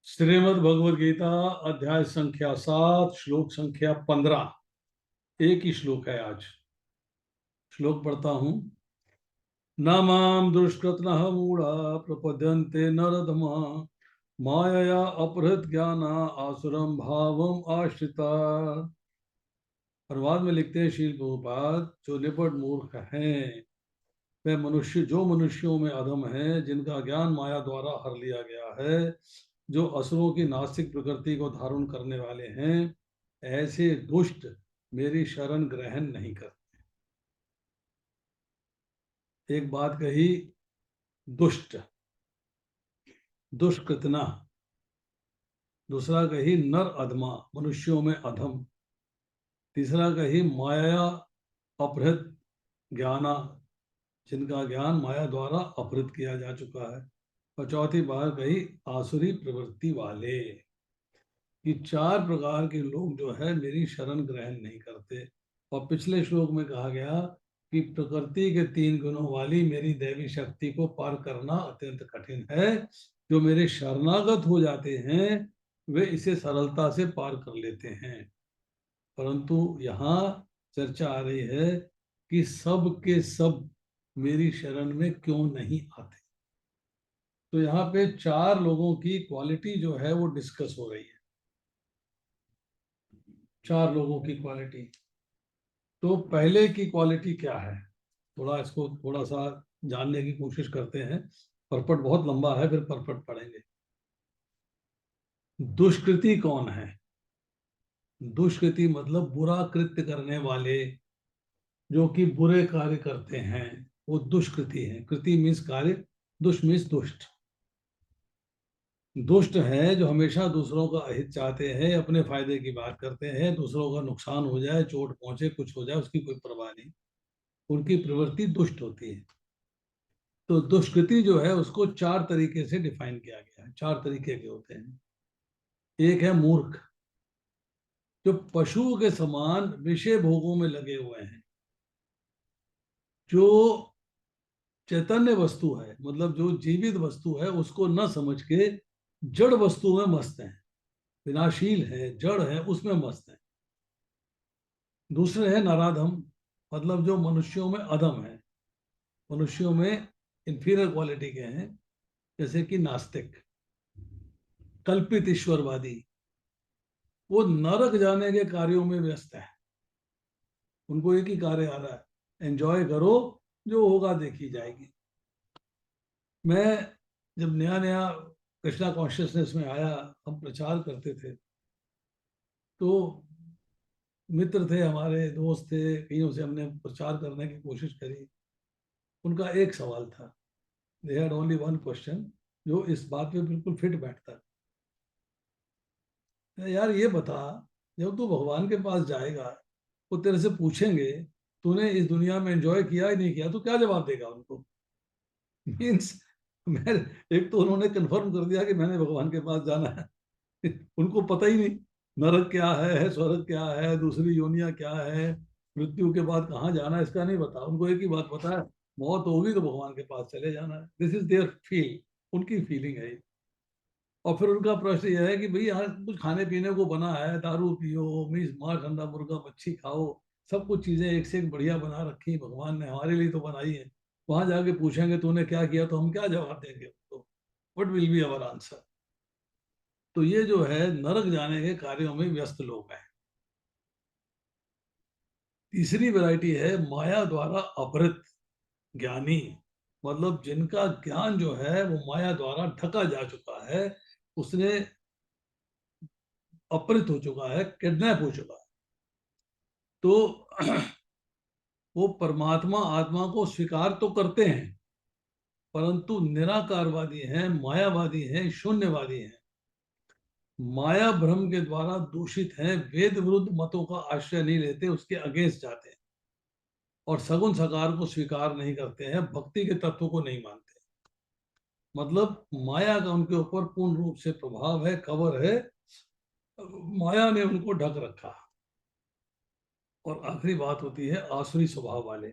श्रीमद् भगवद गीता अध्याय संख्या 7 श्लोक संख्या 15। एक ही श्लोक है आज। श्लोक पढ़ता हूं। न माम दुष्कृतनः मूढ़ा प्रपद्यन्ते नरधमा मायया अपहृत ज्ञाना आसुरम भावम आश्रिता। अनुवाद में लिखते हैं श्रील प्रभुपाद, जो निपट मूर्ख हैं वे मनुष्य जो मनुष्यों में अधम हैं, जिनका ज्ञान माया द्वारा हर लिया गया है, जो असुरों की नास्तिक प्रकृति को धारण करने वाले हैं, ऐसे दुष्ट मेरी शरण ग्रहण नहीं करते। एक बात कही, दुष्ट, दुष्कृतना। दूसरा कही नर अधमा, मनुष्यों में अधम। तीसरा कही माया अपहृत ज्ञाना, जिनका ज्ञान माया द्वारा अपहृत किया जा चुका है। और चौथी बार कही आसुरी प्रवृत्ति वाले। कि चार प्रकार के लोग जो है मेरी शरण ग्रहण नहीं करते। और पिछले श्लोक में कहा गया कि प्रकृति के 3 गुणों वाली मेरी दैवी शक्ति को पार करना अत्यंत कठिन है। जो मेरे शरणागत हो जाते हैं वे इसे सरलता से पार कर लेते हैं। परंतु यहाँ चर्चा आ रही है कि सब के सब मेरी शरण में क्यों नहीं आते। तो यहाँ पे 4 लोगों की क्वालिटी जो है वो डिस्कस हो रही है। 4 लोगों की क्वालिटी। तो पहले की क्वालिटी क्या है, थोड़ा इसको थोड़ा सा जानने की कोशिश करते हैं। परपट बहुत लंबा है, फिर परपट पढ़ेंगे। दुष्कृति कौन है? दुष्कृति मतलब बुरा कृत्य करने वाले, जो कि बुरे कार्य करते हैं, वो दुष्कृति है। कृति मीन्स कार्य, दुष्ट मीन्स दुष्ट। दुष्ट है जो हमेशा दूसरों का अहित चाहते हैं, अपने फायदे की बात करते हैं, दूसरों का नुकसान हो जाए, चोट पहुंचे, कुछ हो जाए, उसकी कोई परवाह नहीं। उनकी प्रवृत्ति दुष्ट होती है। तो दुष्कृति जो है उसको 4 तरीके से डिफाइन किया गया है। 4 तरीके के होते हैं। एक है मूर्ख, जो पशुओं के समान विषय भोगों में लगे हुए हैं। जो चैतन्य वस्तु है, मतलब जो जीवित वस्तु है, उसको न समझ के जड़ वस्तु में मस्त है, विनाशील है, जड़ है, उसमें मस्त है। दूसरे है नराधम, मतलब जो मनुष्यों में अधम है, मनुष्यों में इंफीरियर क्वालिटी के हैं, जैसे कि नास्तिक, कल्पित ईश्वरवादी। वो नरक जाने के कार्यों में व्यस्त है। उनको एक ही कार्य आ रहा है, एंजॉय करो, जो होगा देखी जाएगी। मैं जब नया नया कृष्णा कॉन्शियसनेस में आया, हम प्रचार करते थे, तो मित्र थे हमारे, दोस्त थे, कईयों से हमने प्रचार करने की कोशिश करी। उनका एक सवाल था, they had only one question, जो इस बात पे बिल्कुल फिट बैठता है। यार ये बता, जब तू भगवान के पास जाएगा, वो तेरे से पूछेंगे तूने इस दुनिया में एंजॉय किया ही नहीं किया, तो क्या जवाब देगा उनको? मीन्स मैं, एक तो उन्होंने कंफर्म कर दिया कि मैंने भगवान के पास जाना है। उनको पता ही नहीं नरक क्या है, स्वर्ग क्या है, दूसरी योनियां क्या है, मृत्यु के बाद कहाँ जाना है, इसका नहीं पता। उनको एक ही बात पता है, मौत होगी तो भगवान के पास चले जाना है। दिस इज देयर फील, उनकी फीलिंग है। और फिर उनका प्रश्न यह है कि भाई यहाँ कुछ खाने पीने को बना है, दारू पियो, मीस मांस, अंडा, मुर्गा, मच्छी खाओ, सब कुछ चीजें एक से एक बढ़िया बना रखी भगवान ने, हमारे लिए तो बनाई है। वहां जाके पूछेंगे तूने क्या किया, तो हम क्या जवाब देंगे उनको? What will be our answer? तो ये जो है नरक जाने के कार्यों में व्यस्त लोग हैं। तीसरी वैरायटी है माया द्वारा अपहृत ज्ञानी, मतलब जिनका ज्ञान जो है वो माया द्वारा ढका जा चुका है, उसने अपहृत हो चुका है, किडनैप हो चुका है। तो वो परमात्मा आत्मा को स्वीकार तो करते हैं, परंतु निराकारवादी हैं, मायावादी हैं, शून्यवादी हैं, माया भ्रम के द्वारा दूषित हैं, वेद विरुद्ध मतों का आश्रय नहीं लेते, उसके अगेंस्ट जाते हैं, और सगुण साकार को स्वीकार नहीं करते हैं, भक्ति के तत्व को नहीं मानते। मतलब माया का उनके ऊपर पूर्ण रूप से प्रभाव है, कवर है, माया ने उनको ढक रखा। और आखिरी बात होती है आसुरी स्वभाव वाले।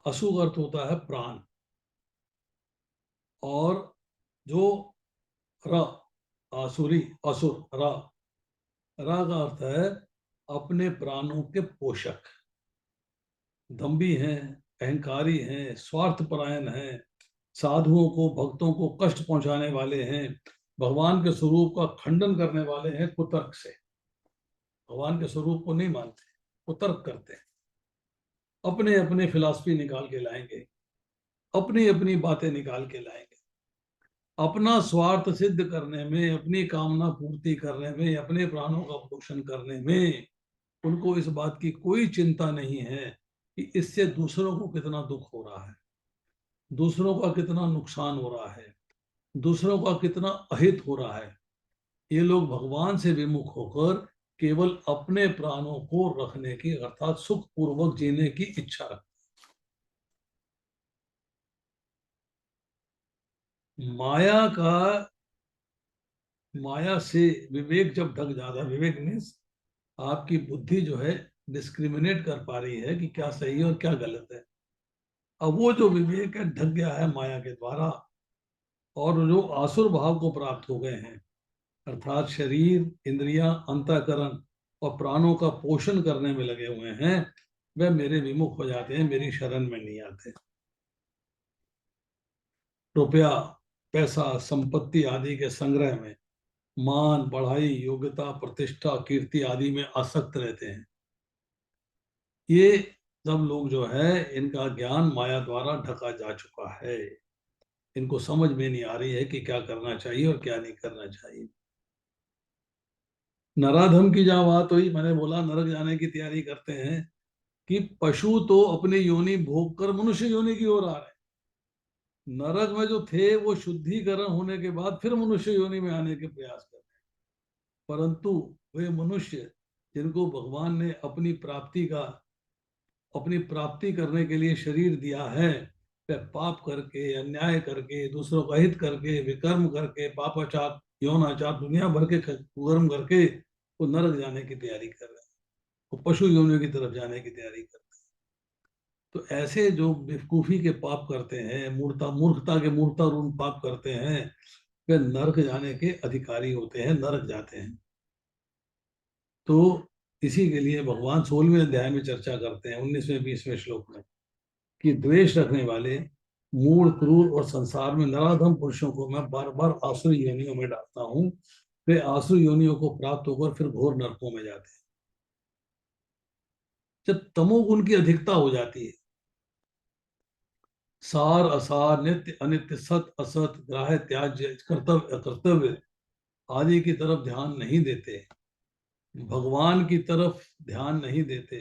असु अर्थ होता है प्राण, और जो र आसुरी, असुर, रा, रा का अर्थ है अपने प्राणों के पोषक। दंभी हैं, अहंकारी हैं, स्वार्थपरायण हैं, साधुओं को, भक्तों को कष्ट पहुंचाने वाले हैं, भगवान के स्वरूप का खंडन करने वाले हैं कुतर्क से। भगवान के स्वरूप को नहीं मानते, कुतर्क करते हैं, अपने अपने फिलॉसफी निकाल के लाएंगे, अपनी अपनी बातें निकाल के लाएंगे, अपना स्वार्थ सिद्ध करने में, अपनी कामना पूर्ति करने में, अपने प्राणों का पोषण करने में उनको इस बात की कोई चिंता नहीं है कि इससे दूसरों को कितना दुख हो रहा है, दूसरों का कितना नुकसान हो रहा है, दूसरों का कितना अहित हो रहा है। ये लोग भगवान से विमुख होकर केवल अपने प्राणों को रखने की, अर्थात सुख पूर्वक जीने की इच्छा रखते। माया का, माया से विवेक जब ढक जाता है, विवेक मीन्स आपकी बुद्धि जो है डिस्क्रिमिनेट कर पा रही है कि क्या सही है और क्या गलत है। अब वो जो विवेक है ढक गया है माया के द्वारा, और जो आसुर भाव को प्राप्त हो गए हैं, अर्थात शरीर, इंद्रियां, अंतःकरण और प्राणों का पोषण करने में लगे हुए हैं, वे मेरे विमुख हो जाते हैं, मेरी शरण में नहीं आते। रुपया, पैसा, संपत्ति आदि के संग्रह में, मान, बढ़ाई, योग्यता, प्रतिष्ठा, कीर्ति आदि में आसक्त रहते हैं। ये सब लोग जो है, इनका ज्ञान माया द्वारा ढका जा चुका है। इनको समझ में नहीं आ रही है कि क्या करना चाहिए और क्या नहीं करना चाहिए। नराधम की जहां बात हुई, मैंने बोला नरक जाने की तैयारी करते हैं, कि पशु तो अपनी योनि भोग कर मनुष्य योनि की ओर आ रहे हैं। नरक में जो थे वो शुद्धिकरण होने के बाद फिर मनुष्य योनि में आने के प्रयास कर रहे हैं। परंतु वे मनुष्य जिनको भगवान ने अपनी प्राप्ति करने के लिए शरीर दिया है, वे पाप करके, अन्याय करके, दूसरों का हित करके, विकर्म करके, पापाचार, यौनाचार, दुनिया भर के कुकर्म करके वो नरक जाने की तैयारी कर रहे हैं, वो पशु योनियों की तरफ जाने की तैयारी कर रहे हैं। तो ऐसे जो बेवकूफी के पाप करते हैं, मूर्खता के मूर्तारूप पाप करते हैं, वे नरक जाने के अधिकारी होते हैं, नरक जाते हैं। तो इसी के लिए भगवान 16वें अध्याय में चर्चा करते हैं, 19वें 20वें श्लोक में, कि द्वेष रखने वाले, मूढ़, क्रूर और संसार में नराधम पुरुषों को मैं बार बार आसुरी योनियों में डालता हूँ। वे आसुरी योनियों को प्राप्त होकर फिर घोर नरकों में जाते हैं। जब तमोगुण की अधिकता हो जाती है, सार असार, नित्य अनित्य, सत असत, ग्राह्य त्याज्य, कर्तव्य अकर्तव्य आदि की तरफ ध्यान नहीं देते, भगवान की तरफ ध्यान नहीं देते,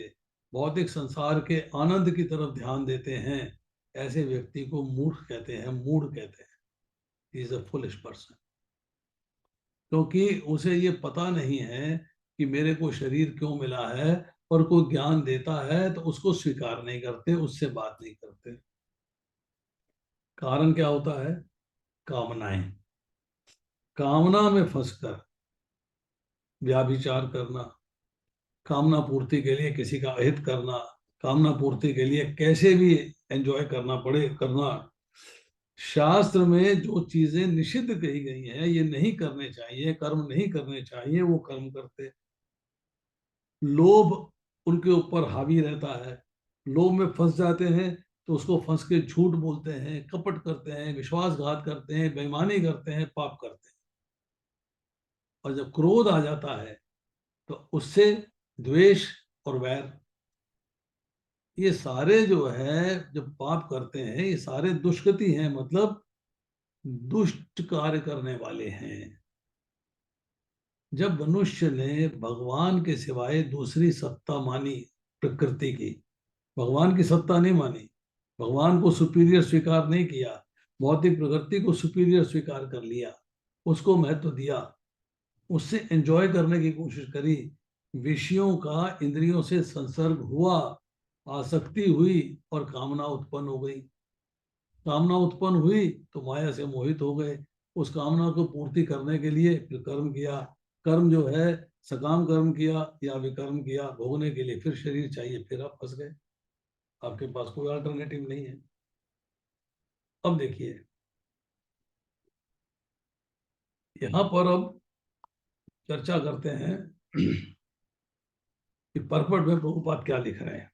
भौतिक संसार के आनंद की तरफ ध्यान देते हैं, ऐसे व्यक्ति को मूर्ख कहते हैं, मूढ़ कहते हैं। Is a foolish person. क्योंकि उसे ये पता नहीं है कि मेरे को शरीर क्यों मिला है, और कोई ज्ञान देता है तो उसको स्वीकार नहीं करते, उससे बात नहीं करते। कारण क्या होता है? कामनाएं। कामना में फंसकर व्याभिचार करना, कामना पूर्ति के लिए किसी का अहित करना, कामना पूर्ति के लिए कैसे भी एंजॉय करना पड़े करना। शास्त्र में जो चीजें निषिद्ध कही गई हैं, ये नहीं करने चाहिए, कर्म नहीं करने चाहिए, वो कर्म करते। लोभ उनके ऊपर हावी रहता है, लोभ में फंस जाते हैं, तो उसको फंस के झूठ बोलते हैं, कपट करते हैं, विश्वासघात करते हैं, बेईमानी करते हैं, पाप करते हैं। और जब क्रोध आ जाता है तो उससे द्वेष और वैर, ये सारे जो है जब पाप करते हैं, ये सारे दुष्कृति हैं, मतलब दुष्ट कार्य करने वाले हैं। जब मनुष्य ने भगवान के सिवाय दूसरी सत्ता मानी, प्रकृति की, भगवान की सत्ता नहीं मानी, भगवान को सुपीरियर स्वीकार नहीं किया, भौतिक प्रकृति को सुपीरियर स्वीकार कर लिया, उसको महत्व दिया, उससे एंजॉय करने की कोशिश करी, विषयों का इंद्रियों से संसर्ग हुआ, आसक्ति हुई और कामना उत्पन्न हो गई। कामना उत्पन्न हुई तो माया से मोहित हो गए, उस कामना को पूर्ति करने के लिए फिर कर्म किया। कर्म जो है, सकाम कर्म किया या विकर्म किया, भोगने के लिए फिर शरीर चाहिए, फिर आप फंस गए, आपके पास कोई अल्टरनेटिव नहीं है। अब देखिए, यहाँ पर अब चर्चा करते हैं कि पर्पट में प्रभुपाद क्या लिख रहे हैं।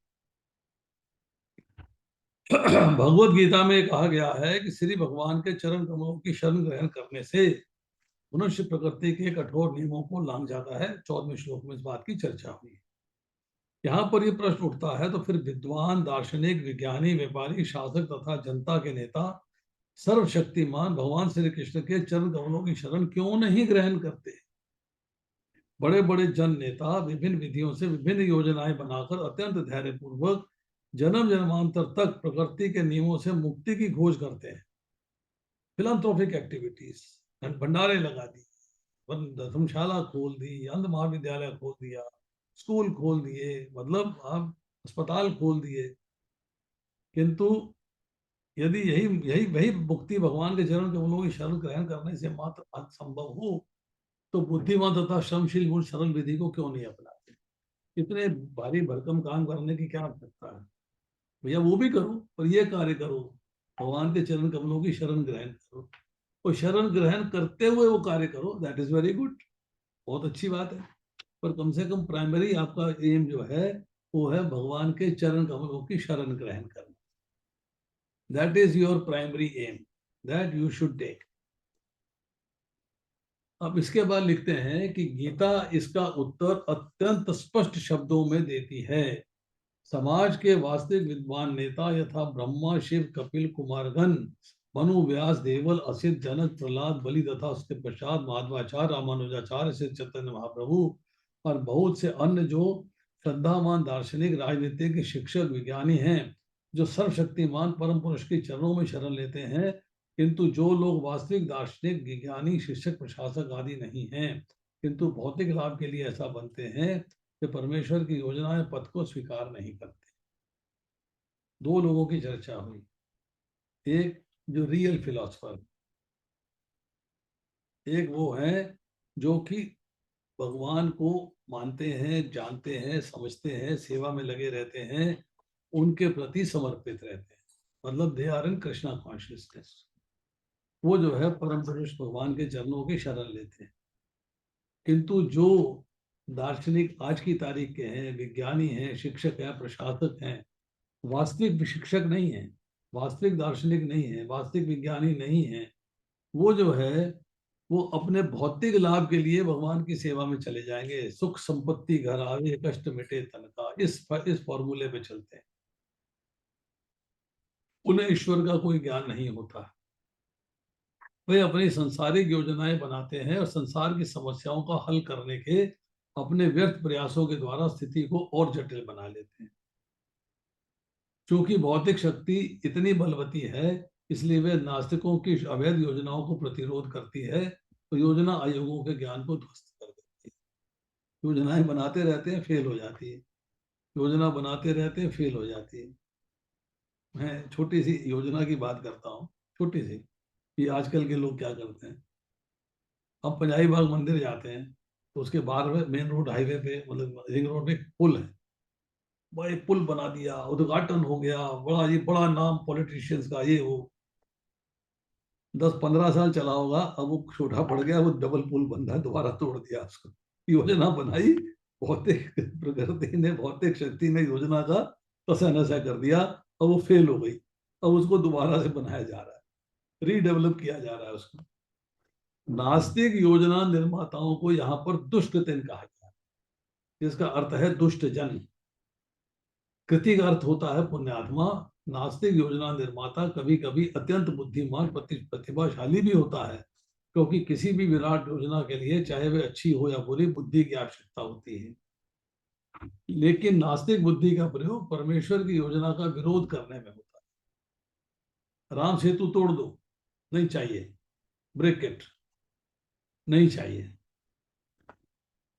भगवत गीता में कहा गया है कि श्री भगवान के चरण कमलों की शरण ग्रहण करने से मनुष्य प्रकृति के कठोर नियमों को लांघ जाता है। 14वें श्लोक में इस बात की चर्चा हुई। यहाँ पर यह प्रश्न उठता है, तो फिर विद्वान, दार्शनिक, विज्ञानी, व्यापारी, शासक तथा जनता के नेता सर्वशक्तिमान भगवान श्री कृष्ण के चरण कमलों की शरण क्यों नहीं ग्रहण करते? बड़े बड़े जन नेता विभिन्न विधियों से विभिन्न योजनाएं बनाकर अत्यंत धैर्य पूर्वक जन्म जन्मांतर तक प्रकृति के नियमों से मुक्ति की खोज करते हैं। फिलंथ्रोपिक एक्टिविटीज, भंडारे लगा दी, धर्मशाला खोल दी, अंध महाविद्यालय खोल दिया, स्कूल खोल दिए, मतलब आप अस्पताल खोल दिए, किंतु यदि यही यही वही मुक्ति भगवान के चरण कमलों की शरण ग्रहण करने से मात्र संभव हो, तो बुद्धिमान तथा श्रमशील गुण सरल विधि को क्यों नहीं अपनाते? इतने भारी भरकम काम करने की क्या आवश्यकता है? भैया वो भी करो, पर ये कार्य करो, भगवान के चरण कमलों की शरण ग्रहण करो, और शरण ग्रहण करते हुए वो कार्य करो। दैट इज वेरी गुड, बहुत अच्छी बात है। पर कम से कम प्राइमरी आपका एम जो है वो है भगवान के चरण कमलों की शरण ग्रहण करना। That is your primary aim, that you should take. अब इसके बाद लिखते हैं कि गीता इसका उत्तर अत्यंत स्पष्ट शब्दों में देती है। समाज के वास्तविक विद्वान नेता यथा ब्रह्मा, शिव, कपिल, कुमारगण, मनु, व्यास, देवल, असित, जनक, प्रहलाद, बलि तथा उसके पश्चात माधवाचार्य, रामानुजाचार्य, श्री चैतन्य महाप्रभु और बहुत से अन्य जो श्रद्धावान दार्शनिक, राजनीतिक, शिक्षक, विज्ञानी हैं, जो सर्वशक्तिमान परम पुरुष के चरणों में शरण लेते हैं, किंतु जो लोग वास्तविक दार्शनिक, विज्ञानी, शिक्षक, प्रशासक आदि नहीं हैं, किंतु भौतिक लाभ के लिए ऐसा बनते हैं कि परमेश्वर की योजनाएं पथ को स्वीकार नहीं करते। दो लोगों की चर्चा हुई, एक जो रियल फिलोसफर, एक वो है जो कि भगवान को मानते हैं, जानते हैं, समझते हैं, सेवा में लगे रहते हैं, उनके प्रति समर्पित रहते हैं, मतलब they are in Krishna consciousness. वो जो है परम पुरुष भगवान के चरणों की शरण लेते हैं। किंतु जो दार्शनिक आज की तारीख के हैं, विज्ञानी हैं, शिक्षक हैं, प्रशासक हैं, वास्तविक शिक्षक नहीं है, वास्तविक दार्शनिक नहीं है, वास्तविक विज्ञानी नहीं है, वो जो है वो अपने भौतिक लाभ के लिए भगवान की सेवा में चले जाएंगे। सुख संपत्ति घर आवे, कष्ट मिटे तन का, इस फॉर्मूले पे चलते हैं। उन्हें ईश्वर का कोई ज्ञान नहीं होता। वे अपनी सांसारिक योजनाएं बनाते हैं और संसार की समस्याओं का हल करने के अपने व्यर्थ प्रयासों के द्वारा स्थिति को और जटिल बना लेते हैं। क्योंकि भौतिक शक्ति इतनी बलवती है, इसलिए वे नास्तिकों की अवैध योजनाओं को प्रतिरोध करती है, तो योजना आयोगों के ज्ञान को ध्वस्त कर देती है। योजनाएं बनाते रहते हैं, फेल हो जाती है, योजना बनाते रहते हैं, फेल हो जाती है। मैं छोटी सी योजना की बात करता हूँ, छोटी सी, कि आजकल के लोग क्या करते हैं। हम पंजाबी बाग मंदिर जाते हैं, तो उसके बाहर मेन रोड हाईवे पे, मतलब रिंग रोड पे पुल है, बड़ा एक पुल बना दिया, उद्घाटन हो गया, बड़ा ये बड़ा नाम पॉलिटिशियंस का, ये वो 10-15 साल चला होगा, अब वो छोटा पड़ गया, वो डबल पुल बन रहा है, दोबारा तोड़ दिया उसको। योजना बनाई, भौतिक प्रकृति ने, भौतिक शक्ति ने योजना का तसा नसा कर दिया, अब वो फेल हो गई। अब उसको दोबारा से बनाया जा रहा है, रीडेवलप किया जा रहा है उसको। नास्तिक योजना निर्माताओं को यहाँ पर दुष्ट जन कहा गया है, जिसका अर्थ है दुष्ट जन। कृति का अर्थ होता है पुण्यात्मा। नास्तिक योजना निर्माता कभी कभी अत्यंत बुद्धिमान, प्रतिभाशाली भी होता है, क्योंकि किसी भी विराट योजना के लिए, चाहे वह अच्छी हो या बुरी, बुद्धि की आवश्यकता होती है। लेकिन नास्तिक बुद्धि का प्रयोग परमेश्वर की योजना का विरोध करने में होता है। राम सेतु तोड़ दो, नहीं चाहिए, ब्रेक इट, नहीं चाहिए।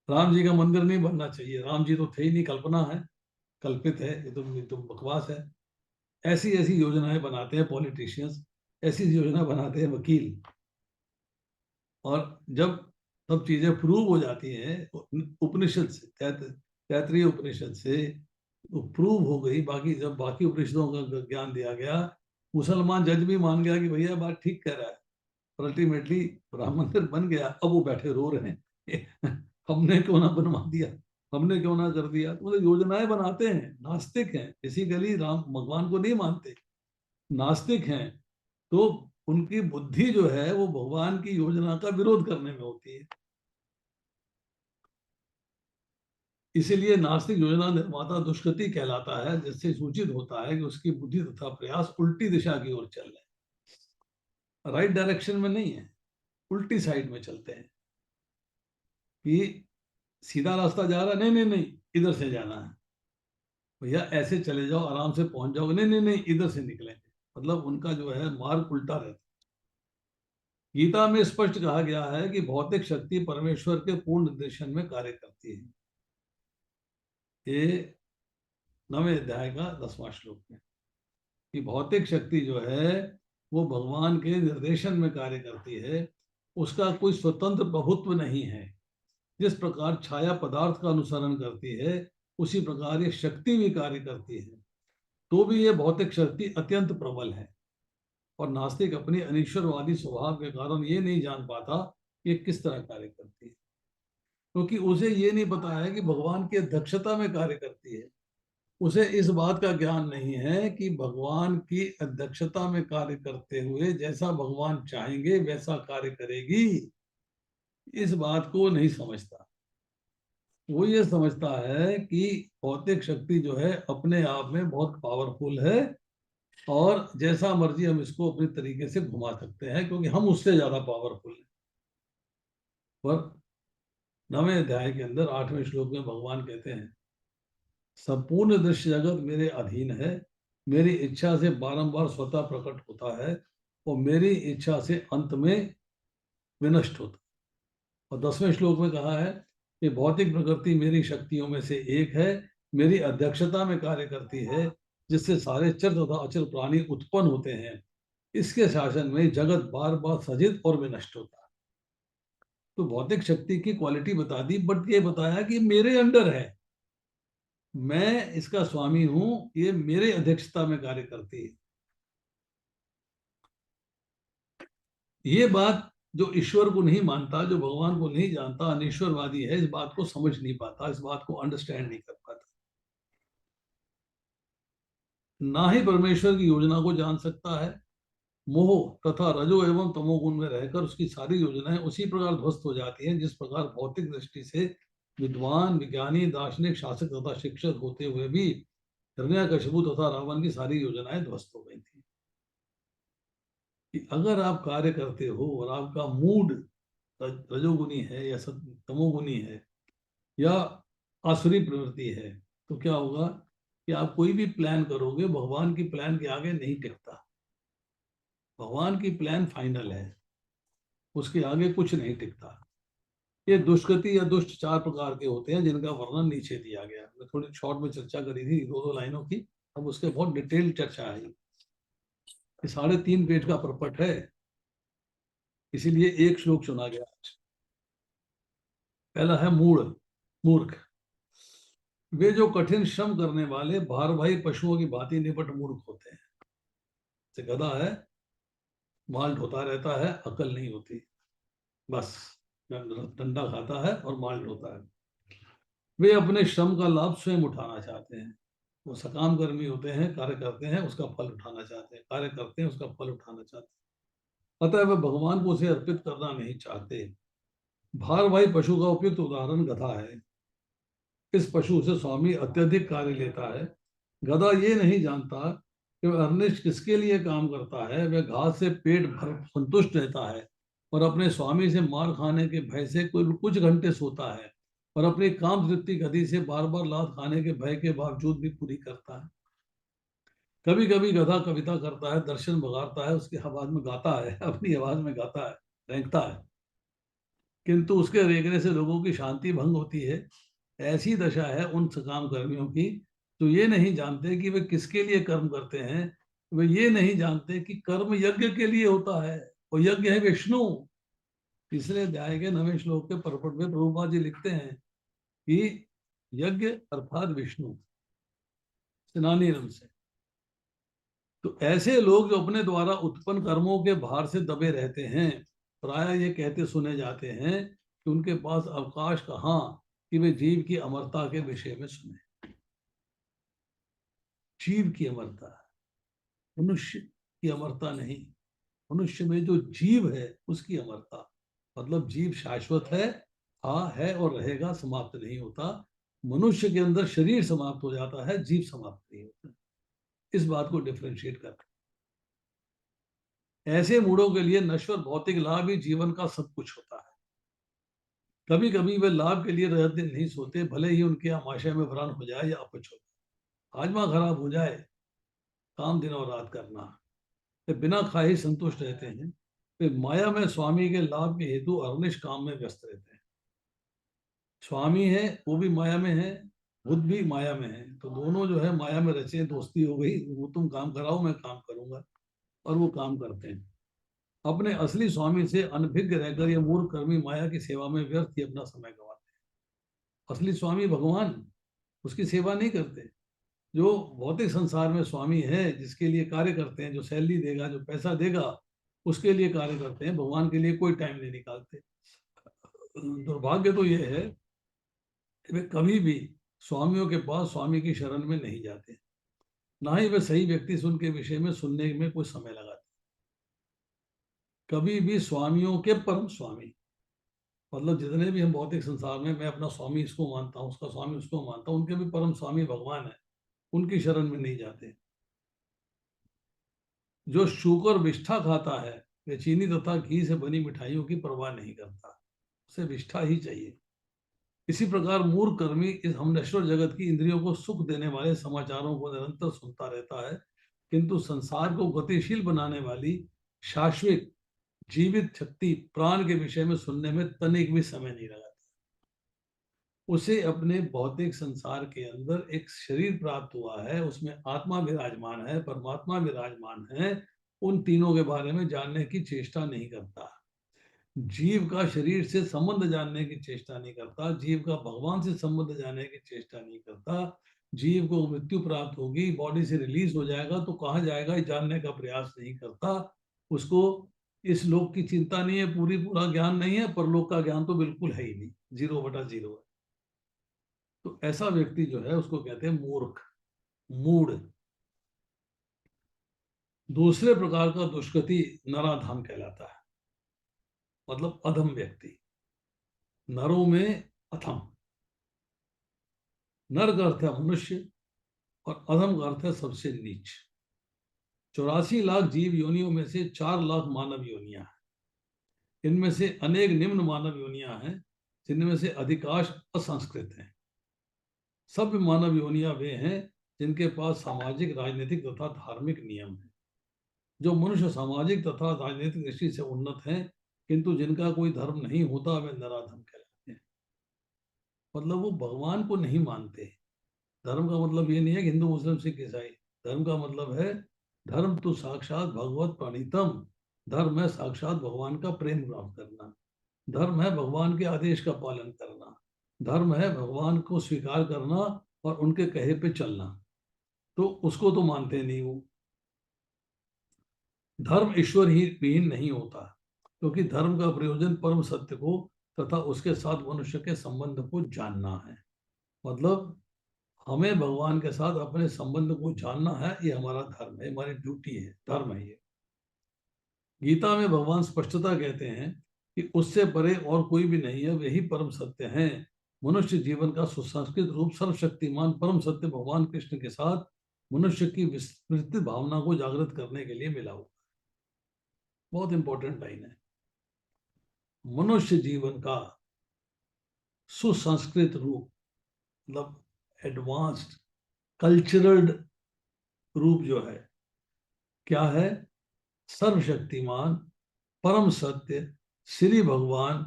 राम जी का मंदिर नहीं बनना चाहिए, राम जी तो थे ही नहीं, कल्पना है, कल्पित है, ये तो बकवास है। ऐसी ऐसी योजनाएं बनाते हैं पॉलिटिशियंस, ऐसी योजना बनाते हैं वकील, और जब सब चीजें प्रूव हो जाती हैं उपनिषद से, तैतरीय उपनिषद से प्रूव हो गई, बाकी जब बाकी उपनिषदों का ज्ञान दिया गया, मुसलमान जज भी मान गया कि भैया बात ठीक कह रहा है, और अल्टीमेटली राम मंदिर बन गया। अब वो बैठे रो रहे हैं हमने क्यों ना बनवा दिया, हमने क्यों ना कर दिया। तो मतलब योजनाएं बनाते हैं, नास्तिक हैं, बेसिकली राम भगवान को नहीं मानते, नास्तिक हैं। तो उनकी बुद्धि जो है वो भगवान की योजना का विरोध करने में होती है। इसीलिए नास्तिक योजना निर्माता दुष्कृति कहलाता है, जिससे सूचित होता है कि उसकी बुद्धि तथा प्रयास उल्टी दिशा की ओर चल रहे हैं, राइट डायरेक्शन में नहीं है, उल्टी साइड में चलते हैं। कि सीधा रास्ता जा रहा है, नहीं नहीं नहीं, इधर से जाना है भैया, ऐसे चले जाओ आराम से पहुंच जाओगे, नहीं नहीं नहीं, इधर से निकलेंगे। मतलब उनका जो है मार्ग उल्टा रहता है। गीता में स्पष्ट कहा गया है कि भौतिक शक्ति परमेश्वर के पूर्ण निर्देशन में कार्य करती है। ये 9वें अध्याय का 10वां श्लोक है कि भौतिक शक्ति जो है वो भगवान के निर्देशन में कार्य करती है, उसका कोई स्वतंत्र प्रभुत्व नहीं है। जिस प्रकार छाया पदार्थ का अनुसरण करती है, उसी प्रकार ये शक्ति भी कार्य करती है। तो भी ये भौतिक शक्ति अत्यंत प्रबल है, और नास्तिक अपनी अनिश्वरवादी स्वभाव के कारण ये नहीं जान पाता कि ये किस तरह कार्य करती है, क्योंकि उसे ये नहीं पता है कि भगवान की अध्यक्षता में कार्य करती है। उसे इस बात का ज्ञान नहीं है कि भगवान की अध्यक्षता में कार्य करते हुए जैसा भगवान चाहेंगे वैसा कार्य करेगी। इस बात को नहीं समझता। वो ये समझता है कि भौतिक शक्ति जो है अपने आप में बहुत पावरफुल है, और जैसा मर्जी हम इसको अपने तरीके से घुमा सकते हैं, क्योंकि हम उससे ज्यादा पावरफुल हैं। पर 9वें अध्याय के अंदर 8वें श्लोक में भगवान कहते हैं, संपूर्ण दृश्य जगत मेरे अधीन है, मेरी इच्छा से बारंबार स्वतः प्रकट होता है, और मेरी इच्छा से अंत में विनष्ट होता है। और 10वें श्लोक में कहा है कि भौतिक प्रकृति मेरी शक्तियों में से एक है, मेरी अध्यक्षता में कार्य करती है, जिससे सारे चर तथा अचर प्राणी उत्पन्न होते हैं। इसके शासन में जगत बार बार सजित और विनष्ट होता है। तो भौतिक शक्ति की क्वालिटी बता दी, बट ये बताया कि मेरे अंडर है, मैं इसका स्वामी हूं, ये मेरे अध्यक्षता में कार्य करती है। ये बात जो ईश्वर को नहीं मानता, जो भगवान को नहीं जानता, अनिश्वरवादी है, इस बात को समझ नहीं पाता, इस बात को अंडरस्टैंड नहीं कर पाता, ना ही परमेश्वर की योजना को जान सकता है। मोह तथा रजो एवं तमोगुण में रहकर उसकी सारी योजनाएं उसी प्रकार ध्वस्त हो जाती हैं, जिस प्रकार भौतिक दृष्टि से विद्वान, विज्ञानी, दार्शनिक, शासक तथा शिक्षक होते हुए भी हिरण्यकशिपु तथा रावण की सारी योजनाएं ध्वस्त हो गई थी। कि अगर आप कार्य करते हो और आपका मूड रजोगुनी है या तमोगुनी है या आसुरी प्रवृत्ति है, तो क्या होगा कि आप कोई भी प्लान करोगे, भगवान की प्लान के आगे नहीं टिकता। भगवान की प्लान फाइनल है, उसके आगे कुछ नहीं टिकता। ये दुष्कृति या दुष्ट 4 प्रकार के होते हैं, जिनका वर्णन नीचे दिया गया। मैं थोड़ी शॉर्ट में चर्चा करी थी 2-2 लाइनों की, अब उसके बहुत डिटेल चर्चा है। ये 3.5 पेज का प्रपट है, इसीलिए एक श्लोक चुना गया। पहला है मूढ़, मूर्ख। वे जो कठिन श्रम करने वाले भारवाही पशुओं की भांति निपट मूर्ख होते हैं। से गधा है, माल ढोता रहता है, अकल नहीं होती, बस डंडा खाता है और माल ढोता है। वे अपने श्रम का लाभ स्वयं उठाना चाहते हैं। वो सकाम कर्मी होते हैं, कार्य करते हैं, उसका फल उठाना चाहते हैं, कार्य करते हैं, उसका फल उठाना चाहते हैं। अतः वे भगवान को उसे अर्पित करना नहीं चाहते। भारवाही पशु का उपयुक्त उदाहरण गधा है। इस पशु से स्वामी अत्यधिक कार्य लेता है। गधा ये नहीं जानता कि वह अनिष्ट किसके लिए काम करता है। वह घास से पेट भर संतुष्ट रहता है और अपने स्वामी से मार खाने के भय से कुछ घंटे सोता है, और अपनी काम तृप्ति गति से बार बार लात खाने के भय के बावजूद भी पूरी करता है। कभी कभी गधा कविता करता है, दर्शन बघारता है, उसकी आवाज में गाता है, अपनी आवाज में गाता है, रेंगता है, किंतु उसके रेंगने से लोगों की शांति भंग होती है। ऐसी दशा है उन सकाम कर्मियों की, तो ये नहीं जानते कि वे किसके लिए कर्म करते हैं। वे ये नहीं जानते कि कर्म यज्ञ के लिए होता है, और यज्ञ है विष्णु। तीसरे अध्याय के 9वें श्लोक के परपट में प्रभुपाद जी लिखते हैं कि यज्ञ अर्थात विष्णु, स्नानी रंग से। तो ऐसे लोग जो अपने द्वारा उत्पन्न कर्मों के भार से दबे रहते हैं, प्राय ये कहते सुने जाते हैं कि उनके पास अवकाश कहाँ कि वे जीव की अमरता के विषय में सुने। जीव की अमरता, मनुष्य की अमरता नहीं, मनुष्य में जो जीव है उसकी अमरता। मतलब जीव शाश्वत है, हाँ है और रहेगा, समाप्त नहीं होता। मनुष्य के अंदर शरीर समाप्त हो जाता है, जीव समाप्त नहीं होता। इस बात को डिफरेंशिएट कर, ऐसे मूढ़ों के लिए नश्वर भौतिक लाभ ही जीवन का सब कुछ होता है। कभी कभी वे लाभ के लिए रात दिन नहीं सोते, भले ही उनके आमाशय में व्रण हो जाए या अपच हो जाए, हाजमा खराब हो जाए, काम दिन और रात करना। वे बिना खाए ही संतुष्ट रहते हैं। वे माया में स्वामी के लाभ के हेतु अनिष्ट काम में व्यस्त रहते हैं। स्वामी है वो भी माया में है, बुद्ध भी माया में है, तो दोनों जो है माया में रचे, दोस्ती हो गई, वो तुम काम कराओ मैं काम करूंगा, और वो काम करते हैं। अपने असली स्वामी से अनभिज्ञ रहकर ये मूर्ख कर्मी माया की सेवा में व्यर्थ ही अपना समय गंवाते हैं। असली स्वामी भगवान, उसकी सेवा नहीं करते। जो भौतिक संसार में स्वामी है, जिसके लिए कार्य करते हैं, जो सैलरी देगा, जो पैसा देगा, उसके लिए कार्य करते हैं, भगवान के लिए कोई टाइम नहीं निकालते। दुर्भाग्य तो ये है कि वे कभी भी स्वामियों के पास स्वामी की शरण में नहीं जाते, ना ही वे सही व्यक्ति से उनके विषय में सुनने में कुछ समय लगाते। कभी भी स्वामियों के परम स्वामी, मतलब जितने भी हम भौतिक संसार में, मैं अपना स्वामी इसको मानता हूँ, उसका स्वामी उसको मानता हूँ, उनके भी परम स्वामी भगवान है, उनकी शरण में नहीं जाते। जो शुकर विष्ठा खाता है, वे चीनी तथा घी से बनी मिठाइयों की परवाह नहीं करता, उसे विष्ठा ही चाहिए। इसी प्रकार मूर्ख कर्मी इस हमनश्वर जगत की इंद्रियों को सुख देने वाले समाचारों को निरंतर सुनता रहता है, किंतु संसार को गतिशील बनाने वाली शाश्वत जीवित शक्ति प्राण के विषय में सुनने में तनिक भी समय नहीं लगाता। उसे अपने भौतिक संसार के अंदर एक शरीर प्राप्त हुआ है, उसमें आत्मा विराजमान है, परमात्मा विराजमान है, उन तीनों के बारे में जानने की चेष्टा नहीं करता। जीव का शरीर से संबंध जानने की चेष्टा नहीं करता, जीव का भगवान से संबंध जानने की चेष्टा नहीं करता। जीव को मृत्यु प्राप्त होगी, बॉडी से रिलीज हो जाएगा तो कहाँ जाएगा, जानने का प्रयास नहीं करता। उसको इस लोक की चिंता नहीं है, पूरा ज्ञान नहीं है, परलोक का ज्ञान तो बिल्कुल है ही नहीं, 0/0 है। तो ऐसा व्यक्ति जो है उसको कहते हैं मूर्ख, मूढ़। दूसरे प्रकार का दुष्कृति नराधम कहलाता है, मतलब अधम व्यक्ति। नरों में अथम, नर का अर्थ है मनुष्य और अधम का अर्थ है सबसे नीच। 84 लाख जीव योनियों में से 4 लाख मानव योनियां हैं। इनमें से अनेक निम्न मानव योनियां हैं, जिनमें से अधिकांश असंस्कृत हैं। सब मानव योनियां वे हैं जिनके पास सामाजिक, राजनीतिक तथा धार्मिक नियम है। जो मनुष्य सामाजिक तथा राजनीतिक दृष्टि से उन्नत हैं, किंतु जिनका कोई धर्म नहीं होता, वे नराधम कहलाते हैं। मतलब वो भगवान को नहीं मानते। धर्म का मतलब ये नहीं है कि हिंदू मुस्लिम सिख ईसाई। धर्म का मतलब है, धर्म तो साक्षात भगवत प्रणीतम। धर्म है साक्षात भगवान का प्रेम प्राप्त करना। धर्म है भगवान के आदेश का पालन करना। धर्म है भगवान को स्वीकार करना और उनके कहे पे चलना। तो उसको तो मानते नहीं वो। धर्म ईश्वर ही विहीन नहीं होता, क्योंकि धर्म का प्रयोजन परम सत्य को तथा उसके साथ मनुष्य के संबंध को जानना है। मतलब हमें भगवान के साथ अपने संबंध को जानना है, ये हमारा धर्म है, हमारी ड्यूटी है, धर्म है ये। गीता में भगवान स्पष्टता कहते हैं कि उससे परे और कोई भी नहीं है, वही परम सत्य है। मनुष्य जीवन का सुसंस्कृत रूप सर्वशक्तिमान परम सत्य भगवान कृष्ण के साथ मनुष्य की विस्तृत भावना को जागृत करने के लिए मिला हुआ। बहुत इंपॉर्टेंट लाइन है। मनुष्य जीवन का सुसंस्कृत रूप, मतलब एडवांस्ड कल्चरल रूप जो है, क्या है? सर्वशक्तिमान परम सत्य श्री भगवान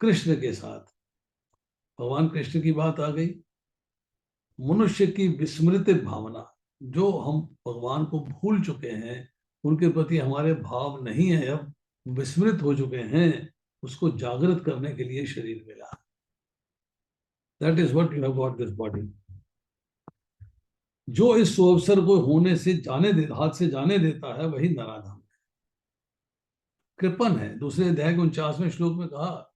कृष्ण के साथ। भगवान कृष्ण की बात आ गई। मनुष्य की विस्मृत भावना, जो हम भगवान को भूल चुके हैं, उनके प्रति हमारे भाव नहीं है, अब विस्मृत हो चुके हैं, उसको जागृत करने के लिए शरीर मिला। That is what you have got this body. जो इस अवसर को होने से हाथ से जाने देता है, वही नराधम कृपण है। दूसरे अध्याय के 49वें श्लोक में कहा,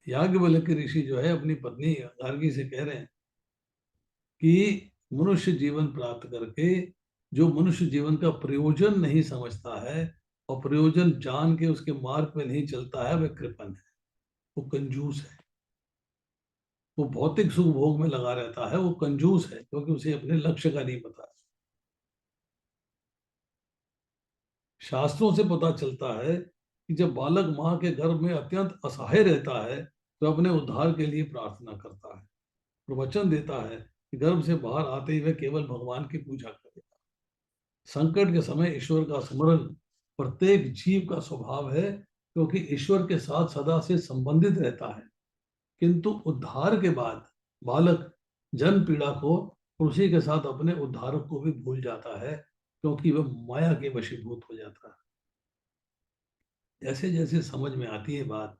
याज्ञवल्क्य ऋषि जो है अपनी पत्नी गार्गी से कह रहे हैं कि मनुष्य जीवन प्राप्त करके जो मनुष्य जीवन का प्रयोजन नहीं समझता है और प्रयोजन जान के उसके मार्ग पे नहीं चलता है, वह कृपण है, वो कंजूस है, वो भौतिक सुख भोग में लगा रहता है, वो कंजूस है, क्योंकि उसे अपने लक्ष्य का नहीं पता। शास्त्रों से पता चलता है कि जब बालक माँ के गर्भ में अत्यंत असहाय रहता है तो अपने उद्धार के लिए प्रार्थना करता है और वचन देता है कि गर्भ से बाहर आते ही वह केवल भगवान की पूजा करेगा। संकट के समय ईश्वर का स्मरण प्रत्येक जीव का स्वभाव है, क्योंकि ईश्वर के साथ सदा से संबंधित रहता है। किंतु उद्धार के बाद बालक जन्म पीड़ा को उसी के साथ अपने उद्धारक को भी भूल जाता है, क्योंकि वह माया के वशीभूत हो जाता है। जैसे जैसे समझ में आती है बात,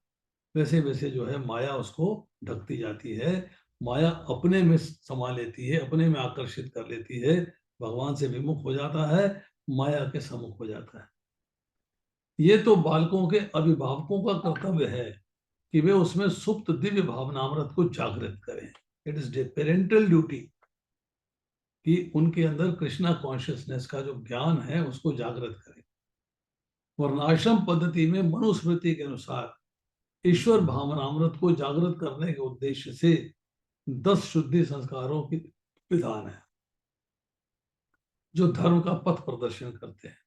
वैसे वैसे जो है माया उसको ढकती जाती है, माया अपने में समा लेती है, अपने में आकर्षित कर लेती है, भगवान से विमुख हो जाता है, माया के सम्मुख हो जाता है। ये तो बालकों के अभिभावकों का कर्तव्य है कि वे उसमें सुप्त दिव्य भावनामृत को जागृत करें। इट इज पेरेंटल ड्यूटी कि उनके अंदर कृष्णा कॉन्शियसनेस का जो ज्ञान है उसको जागृत करें। वर्णाश्रम पद्धति में मनुस्मृति के अनुसार ईश्वर भावनामृत को जागृत करने के उद्देश्य से 10 शुद्धि संस्कारों की विधान है जो धर्म का पथ प्रदर्शन करते हैं।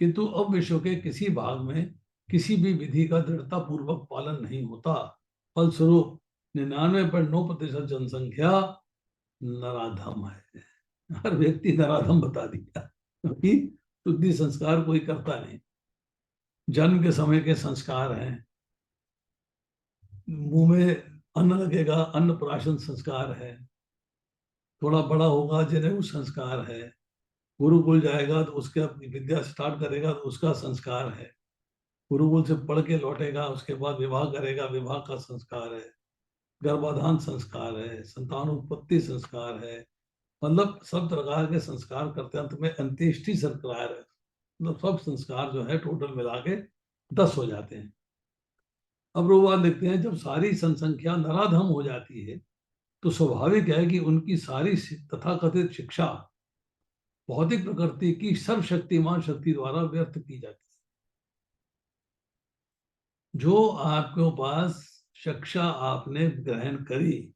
किंतु अब विश्व के किसी भाग में किसी भी विधि का दृढ़ता पूर्वक पालन नहीं होता। फलस्वरूप 99.9% जनसंख्या नराधम है। हर व्यक्ति नराधम बता दिया, क्योंकि शुद्धि संस्कार कोई करता नहीं। जन्म के समय के संस्कार हैं, मुंह में अन्न लगेगा, अन्न प्राशन संस्कार है, थोड़ा बड़ा होगा जनेऊ संस्कार है, गुरुकुल जाएगा तो उसके अपनी विद्या स्टार्ट करेगा तो उसका संस्कार है, गुरुकुल से पढ़ के लौटेगा उसके बाद विवाह करेगा, विवाह का संस्कार है, गर्भाधान संस्कार है, संतानोत्पत्ति संस्कार है, मतलब सब प्रकार के संस्कार करते हैं। अंत में अंत्येष्टि संस्कार है, मतलब सब संस्कार जो है टोटल मिला के 10 हो जाते हैं। अब लोग बात देखते हैं, जब सारी जनसंख्या नराधम हो जाती है तो स्वाभाविक है कि उनकी सारी तथाकथित शिक्षा भौतिक प्रकृति की सर्वशक्तिमान शक्ति द्वारा व्यर्थ की जाती है। जो आपके पास शिक्षा आपने ग्रहण करी,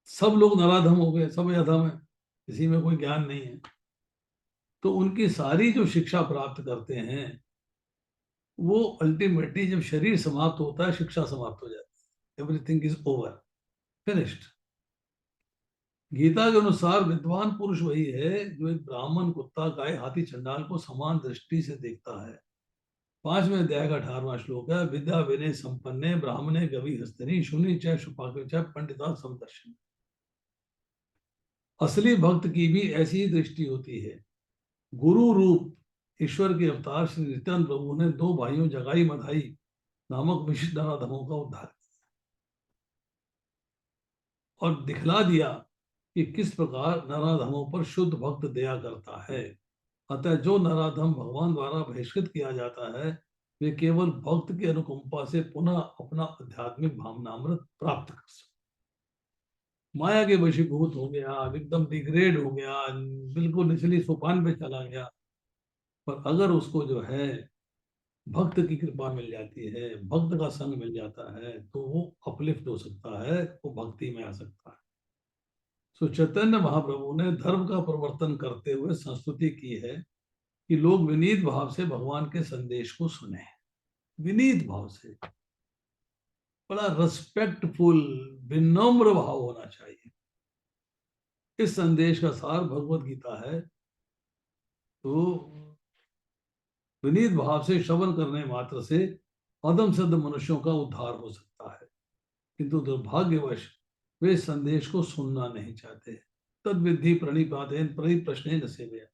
सब लोग नराधम हो गए, सब अधम है, किसी में कोई ज्ञान नहीं है, तो उनकी सारी जो शिक्षा प्राप्त करते हैं वो अल्टीमेटली जब शरीर समाप्त होता है शिक्षा समाप्त हो जाती है। Everything is over, finished. Gita के अनुसार विद्वान पुरुष वही है जो एक ब्राह्मण, कुत्ता, गाय, हाथी, चंडाल को समान दृष्टि से देखता है। 5वें अध्याय का 18वां श्लोक है, विद्या विनय संपन्ने ब्राह्मणे गवि हस्तनी शून्य च शुपाके च पंडिता समदर्शन। असली भक्त की भी ऐसी ही दृष्टि होती है। गुरु रूप ईश्वर के अवतार श्री नित्यानंद प्रभु ने 2 भाइयों जगाई मधाई नामक विशिष्ट नराधमों का उद्धार किया और दिखला दिया कि किस प्रकार नराधमों पर शुद्ध भक्त दया करता है। अतः जो नराधम भगवान द्वारा बहिष्कृत किया जाता है वे केवल भक्त की अनुकंपा से पुनः अपना आध्यात्मिक भावनामृत प्राप्त कर सकते। माया के वशीभूत हो गया, एकदम डिग्रेड हो गया, बिल्कुल निचली सोपान पे चला गया, पर अगर उसको जो है भक्त की कृपा मिल जाती है, भक्त का संग मिल जाता है, तो वो अपलिफ्ट हो सकता है, वो भक्ति में आ सकता है। सो चैतन्य महाप्रभु ने धर्म का प्रवर्तन करते हुए संस्तुति की है कि लोग विनीत भाव से भगवान के संदेश को सुने। विनीत भाव से, बड़ा रिस्पेक्टफुल विनम्र भाव होना चाहिए। इस संदेश का सार भगवत गीता है। तो विनीत भाव से श्रवण करने मात्र से अदम सद मनुष्यों का उद्धार हो सकता है, किंतु दुर्भाग्यवश वे संदेश को सुनना नहीं चाहते। तद विधि प्रणिपातेन परिप्रश्नेन सेवया,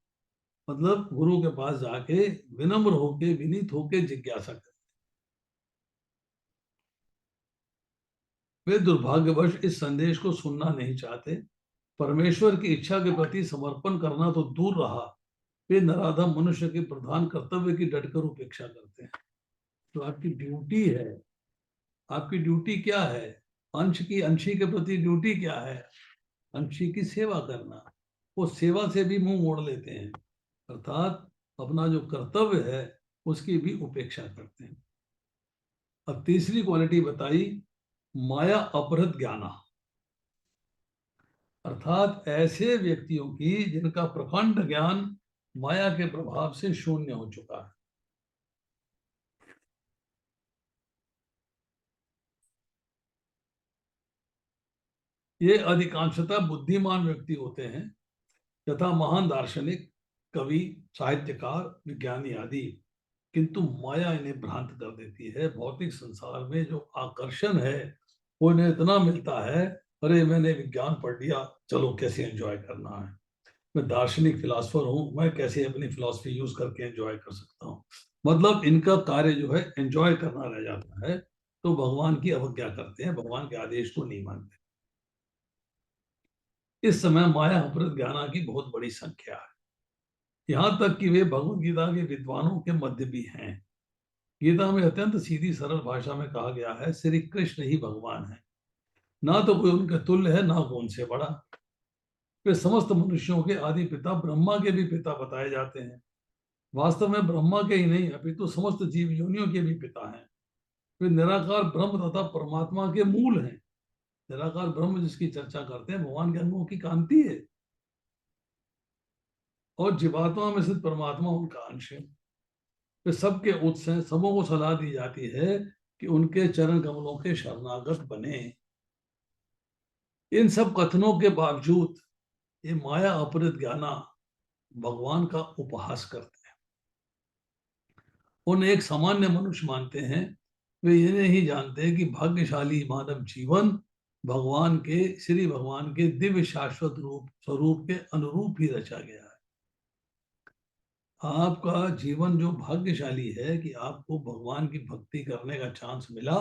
मतलब गुरु के पास जाके विनम्र होके, विनीत होके जिज्ञासा कर। वे दुर्भाग्यवश इस संदेश को सुनना नहीं चाहते। परमेश्वर की इच्छा के प्रति समर्पण करना तो दूर रहा, वे नराधम मनुष्य के प्रधान कर्तव्य की डटकर उपेक्षा करते हैं। तो आपकी ड्यूटी है, आपकी ड्यूटी क्या है? अंशी के प्रति ड्यूटी क्या है? अंशी की सेवा करना। वो सेवा से भी मुंह मोड़ लेते हैं, अर्थात अपना जो कर्तव्य है उसकी भी उपेक्षा करते हैं। अब तीसरी क्वालिटी बताई, माया अपहृत ज्ञाना, अर्थात ऐसे व्यक्तियों की जिनका प्रखंड ज्ञान माया के प्रभाव से शून्य हो चुका है। ये अधिकांशतः बुद्धिमान व्यक्ति होते हैं, तथा महान दार्शनिक, कवि, साहित्यकार, विज्ञानी आदि। किंतु माया इन्हें भ्रांत कर देती है। भौतिक संसार में जो आकर्षण है वो इन्हें इतना मिलता है, अरे मैंने विज्ञान पढ़ लिया, चलो कैसे एंजॉय करना है, मैं दार्शनिक फिलोसफर हूँ, मैं कैसे अपनी फिलॉसफी यूज करके एंजॉय कर सकता हूँ। मतलब इनका कार्य जो है एंजॉय करना रह जाता है, तो भगवान की अवज्ञा करते हैं, भगवान के आदेश को नहीं मानते। इस समय माया अपहृत ज्ञाना की बहुत बड़ी संख्या है, यहाँ तक कि वे भगवत गीता के विद्वानों के मध्य भी हैं। गीता में अत्यंत सीधी सरल भाषा में कहा गया है, श्री कृष्ण ही भगवान है, ना तो कोई उनके तुल्य है, ना कोई उनसे बड़ा। वे समस्त मनुष्यों के आदि पिता, ब्रह्मा के भी पिता बताए जाते हैं। वास्तव में ब्रह्मा के ही नहीं अपितु समस्त जीव योनियों के भी पिता हैं। वे निराकार ब्रह्म तथा परमात्मा के मूल हैं। निराकार ब्रह्म जिसकी चर्चा करते हैं, भगवान के अंगों की कांति है, और जीवात्मा में स्थित परमात्मा उनका अंश है। वे सबके उत्स हैं। सबों को सलाह दी जाती है कि उनके चरण कमलों के शरणागत बने। इन सब कथनों के बावजूद ये माया अपहृत ज्ञाना भगवान का उपहास करते हैं। उन्हें एक सामान्य मनुष्य मानते हैं। वे ये नहीं जानते कि भाग्यशाली मानव जीवन भगवान के, श्री भगवान के दिव्य शाश्वत रूप स्वरूप के अनुरूप ही रचा गया है। आपका जीवन जो भाग्यशाली है कि आपको भगवान की भक्ति करने का चांस मिला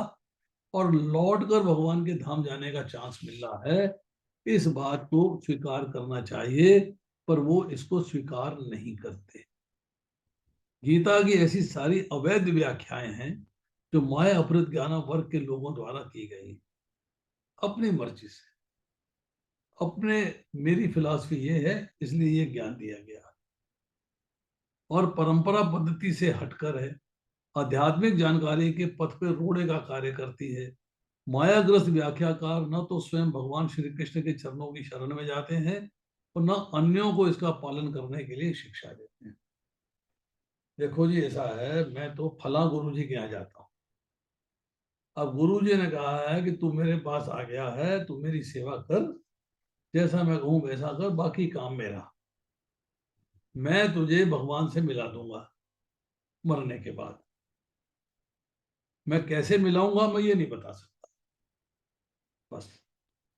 और लौट कर भगवान के धाम जाने का चांस मिल रहा है, इस बात को स्वीकार करना चाहिए, पर वो इसको स्वीकार नहीं करते। गीता की ऐसी सारी अवैध व्याख्याएं हैं जो माया अपहृत ज्ञान वर्ग के लोगों द्वारा की गई, अपनी मर्जी से, अपने, मेरी फिलॉसफी ये है इसलिए ये ज्ञान दिया गया, और परंपरा पद्धति से हटकर है, आध्यात्मिक जानकारी के पथ पे रोड़े का कार्य करती है। मायाग्रस्त व्याख्याकार न तो स्वयं भगवान श्री कृष्ण के चरणों की शरण में जाते हैं और न अन्यों को इसका पालन करने के लिए शिक्षा देते हैं। देखो जी, ऐसा है, मैं तो फला गुरु जी के यहाँ जाता हूँ। अब गुरु जी ने कहा है कि तू मेरे पास आ गया है, तू मेरी सेवा कर, जैसा मैं कहूँ वैसा कर, बाकी काम मेरा। मैं तुझे भगवान से मिला दूंगा मरने के बाद। मैं कैसे मिलाऊंगा मैं ये नहीं बता सकता, बस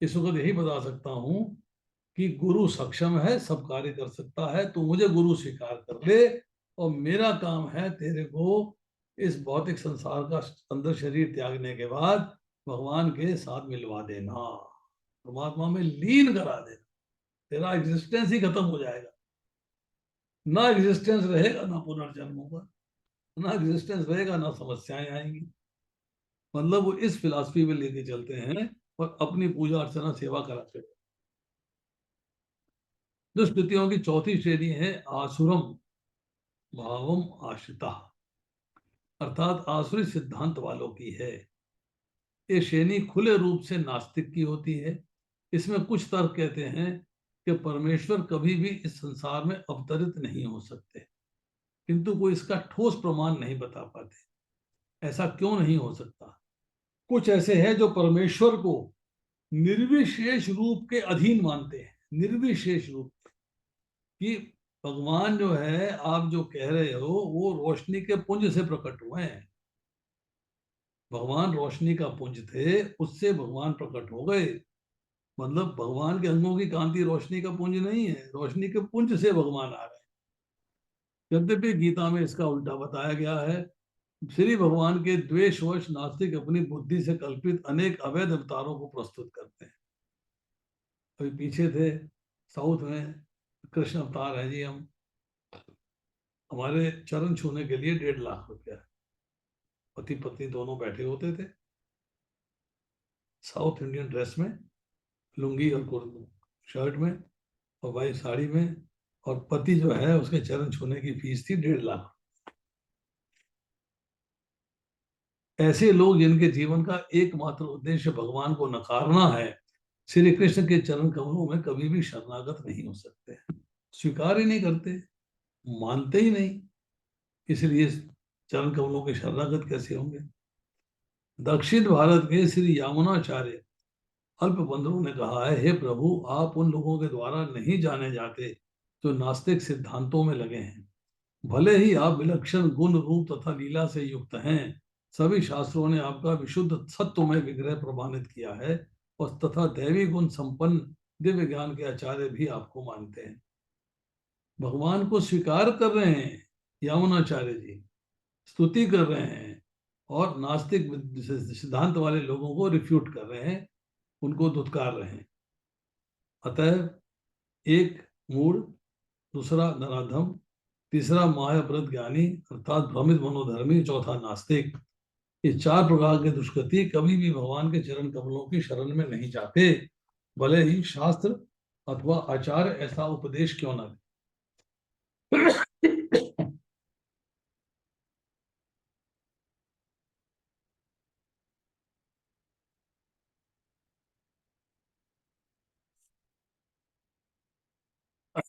इस वक्त यही बता सकता हूँ कि गुरु सक्षम है, सब कार्य कर सकता है, तू मुझे गुरु स्वीकार कर ले, और मेरा काम है तेरे को इस भौतिक संसार का अंदर शरीर त्यागने के बाद भगवान के साथ मिलवा देना, परमात्मा में लीन करा देना। तेरा एग्जिस्टेंस ही खत्म हो जाएगा, ना एग्जिस्टेंस रहेगा ना पुनर्जन्म होगा, ना एग्जिस्टेंस रहेगा ना समस्याएं आएंगी। मतलब वो इस फिलॉसफी में लेके चलते हैं और अपनी पूजा अर्चना सेवा कराते हैं। दुष्कृतियों की चौथी श्रेणी है आसुरम भावम आश्रिता, अर्थात आसुरी सिद्धांत वालों की है। ये श्रेणी खुले रूप से नास्तिक की होती है। इसमें कुछ तर्क कहते हैं कि परमेश्वर कभी भी इस संसार में अवतरित नहीं हो सकते, किंतु कोई इसका ठोस प्रमाण नहीं बता पाते। ऐसा क्यों नहीं हो सकता? कुछ ऐसे हैं जो परमेश्वर को निर्विशेष रूप के अधीन मानते हैं, निर्विशेष रूप कि भगवान जो है, आप जो कह रहे हो वो रोशनी के पुंज से प्रकट हुए हैं। भगवान रोशनी का पुंज थे, उससे भगवान प्रकट हो गए। मतलब भगवान के अंगों की कांति रोशनी का पुंज नहीं है, रोशनी के पुंज से भगवान आ रहे हैं। यद्यपि गीता में इसका उल्टा बताया गया है। श्री भगवान के द्वेषवश नास्तिक अपनी बुद्धि से कल्पित अनेक अवैध अवतारों को प्रस्तुत करते हैं। अभी पीछे थे साउथ में, कृष्ण अवतार है जी हम, हमारे चरण छूने के लिए 1.5 लाख रुपया। पति पत्नी दोनों बैठे होते थे साउथ इंडियन ड्रेस में, लुंगी और शर्ट में, और भाई साड़ी में, और पति जो है उसके चरण छूने की फीस थी 1.5 लाख। ऐसे लोग जिनके जीवन का एकमात्र उद्देश्य भगवान को नकारना है, श्री कृष्ण के चरण कमलों में कभी भी शरणागत नहीं हो सकते, स्वीकार ही नहीं करते, मानते ही नहीं, इसलिए चरण कमलों के शरणागत कैसे होंगे। दक्षिण भारत के श्री यामुनाचार्य अल्पबंधु ने कहा है, हे प्रभु, आप उन लोगों के द्वारा नहीं जाने जाते जो नास्तिक सिद्धांतों में लगे हैं। भले ही आप विलक्षण गुण रूप तथा लीला से युक्त हैं, सभी शास्त्रों ने आपका विशुद्ध सत्वमय विग्रह प्रमाणित किया है, और तथा दैवी गुण संपन्न दिव्य ज्ञान के आचार्य भी आपको मानते हैं। भगवान को स्वीकार कर रहे हैं यामुनाचार्य जी, स्तुति कर रहे हैं, और नास्तिक सिद्धांत वाले लोगों को रिफ्यूट कर रहे हैं, उनको दुत्कार रहे हैं। अतः एक मूढ़, दूसरा नराधम, तीसरा मायाव्रत ज्ञानी अर्थात भ्रमित मनोधर्मी, चौथा नास्तिक, ये 4 प्रकार के दुष्कृति कभी भी भगवान के चरण कमलों की शरण में नहीं जाते, भले ही शास्त्र अथवा आचार्य ऐसा उपदेश क्यों न दे।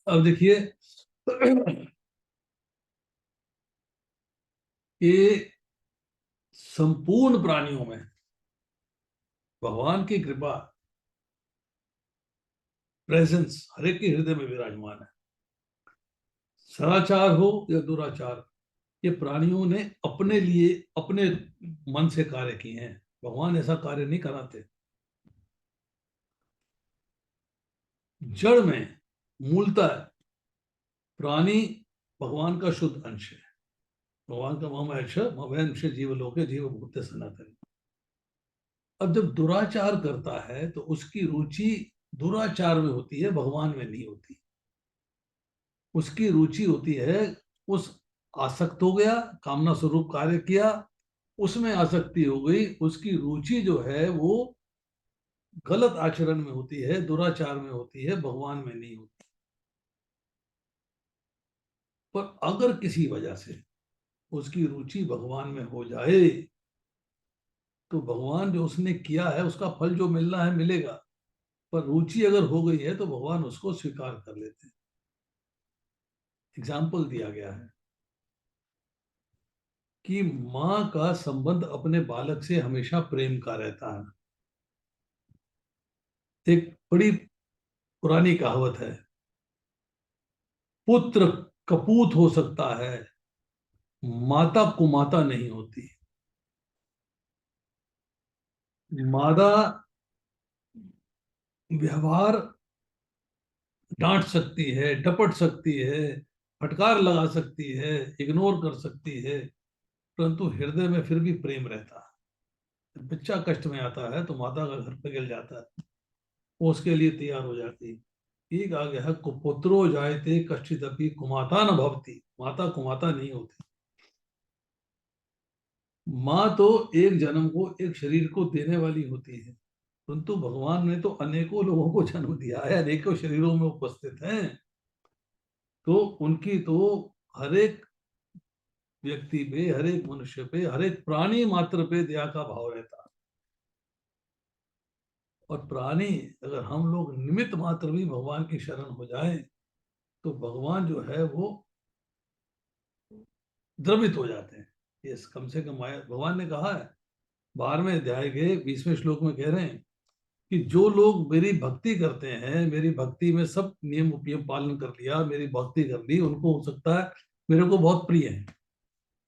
अब देखिए, ये संपूर्ण प्राणियों में भगवान की कृपा, प्रेजेंस हर एक के हृदय में विराजमान है। सदाचार हो या दुराचार, ये प्राणियों ने अपने लिए अपने मन से कार्य किए हैं, भगवान ऐसा कार्य नहीं कराते। जड़ में मूलतः प्राणी भगवान का शुद्ध अंश है, भगवान का ममैश जीवलोके जीव भूत सनातन। अब जब दुराचार करता है तो उसकी रुचि दुराचार में होती है, भगवान में नहीं होती। उसकी रुचि होती है, उस आसक्त हो गया, कामना स्वरूप कार्य किया, उसमें आसक्ति हो गई, उसकी रुचि जो है वो गलत आचरण में होती है, दुराचार में होती है, भगवान में नहीं होती। पर अगर किसी वजह से उसकी रुचि भगवान में हो जाए तो भगवान जो उसने किया है उसका फल जो मिलना है मिलेगा, पर रुचि अगर हो गई है तो भगवान उसको स्वीकार कर लेते हैं। एग्जाम्पल दिया गया है कि माँ का संबंध अपने बालक से हमेशा प्रेम का रहता है। एक बड़ी पुरानी कहावत है, पुत्र कपूत हो सकता है, माता कुमाता नहीं होती। मादा व्यवहार डांट सकती है, डपट सकती है, फटकार लगा सकती है, इग्नोर कर सकती है, परंतु हृदय में फिर भी प्रेम रहता है। जब बच्चा कष्ट में आता है तो माता का घर पिघल जाता है, वो उसके लिए तैयार हो जाती है। एक आ गया है, कुपुत्रो जायते कश्चिदपि कुमाता न भवति, माता कुमाता नहीं होती। माँ तो एक जन्म को, एक शरीर को देने वाली होती है, परंतु भगवान ने तो अनेकों लोगों को जन्म दिया है, अनेकों शरीरों में उपस्थित हैं, तो उनकी तो हर एक व्यक्ति पे, हर एक मनुष्य पे, हर एक प्राणी मात्र पे दया का भाव रहता है। और प्राणी, अगर हम लोग निमित्त मात्र भी भगवान की शरण हो जाए तो भगवान जो है वो द्रवित हो जाते हैं। ये कम से कम आया, भगवान ने कहा है 12वें अध्याय के 20वें श्लोक में, कह रहे हैं कि जो लोग मेरी भक्ति करते हैं, मेरी भक्ति में सब नियम उपयम पालन कर लिया, मेरी भक्ति कर ली, उनको हो सकता है मेरे को बहुत प्रिय है।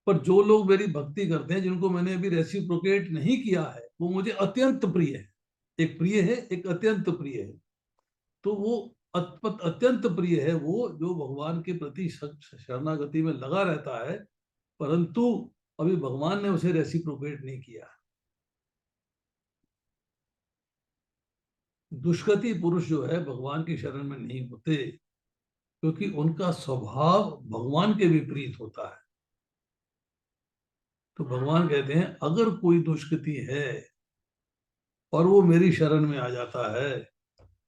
पर जो लोग मेरी भक्ति करते हैं, जिनको मैंने अभी रेसिप्रोकेट नहीं किया है, वो मुझे अत्यंत प्रिय है। एक प्रिय है, एक अत्यंत प्रिय है। तो वो अत्यंत प्रिय है वो जो भगवान के प्रति शरणागति में लगा रहता है, परंतु अभी भगवान ने उसे रेसिप्रोकेट नहीं किया। दुष्कृति पुरुष जो है भगवान की शरण में नहीं होते, क्योंकि उनका स्वभाव भगवान के विपरीत होता है। तो भगवान कहते हैं अगर कोई दुष्कृति है और वो मेरी शरण में आ जाता है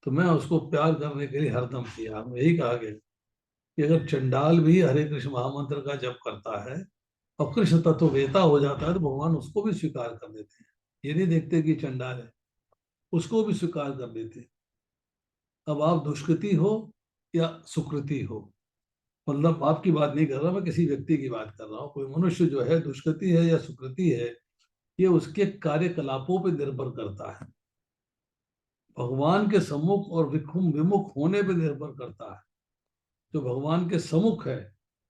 तो मैं उसको प्यार करने के लिए हरदम तैयार हूं। यही कहा गया कि अगर चंडाल भी हरे कृष्ण महामंत्र का जप करता है और कृष्ण तत्व वेता हो जाता है तो भगवान उसको भी स्वीकार कर देते हैं। ये नहीं देखते कि चंडाल है, उसको भी स्वीकार कर देते हैं। अब आप दुष्कृति हो या सुकृति हो, मतलब आपकी बात नहीं कर रहा, मैं किसी व्यक्ति की बात कर रहा हूँ। कोई मनुष्य जो है दुष्कृति है या सुकृति है, ये उसके कार्यकलापों पर निर्भर करता है। भगवान के सम्मुख और विमुख होने पर निर्भर करता है। जो भगवान के सम्मुख है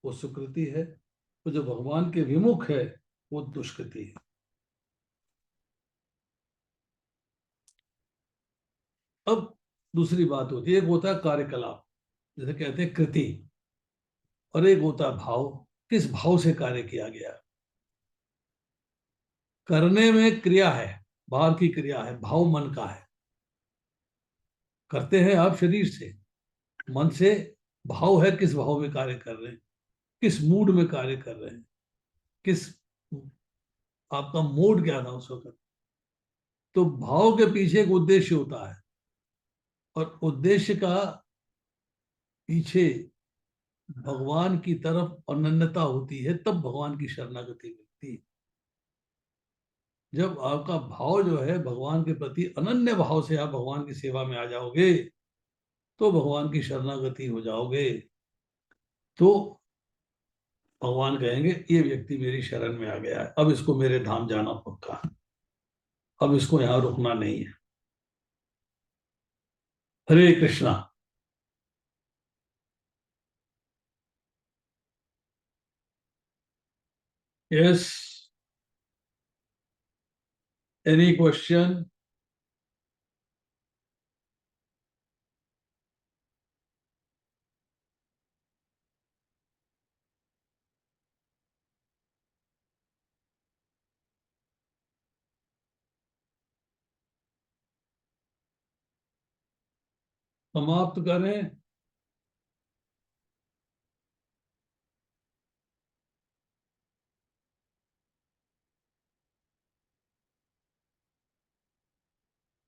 वो सुकृति है, तो जो भगवान के विमुख है वो दुष्कृति है। अब दूसरी बात होती है, एक होता है कार्यकलाप, जैसे कहते हैं कृति, और एक होता है भाव। किस भाव से कार्य किया गया। करने में क्रिया है, बाहर की क्रिया है, भाव मन का है। करते हैं आप शरीर से, मन से भाव है, किस भाव में कार्य कर रहे हैं, किस मूड में कार्य कर रहे हैं, किस आपका मूड क्या था उस वक्त। तो भाव के पीछे एक उद्देश्य होता है, और उद्देश्य का पीछे भगवान की तरफ अनन्यता होती है, तब भगवान की शरणागति मिलती है। जब आपका भाव जो है भगवान के प्रति अनन्य भाव से आप भगवान की सेवा में आ जाओगे तो भगवान की शरणागति हो जाओगे। तो भगवान कहेंगे ये व्यक्ति मेरी शरण में आ गया है, अब इसको मेरे धाम जाना पक्का, अब इसको यहां रुकना नहीं है। Hare Krishna. Yes, any question? समाप्त करें?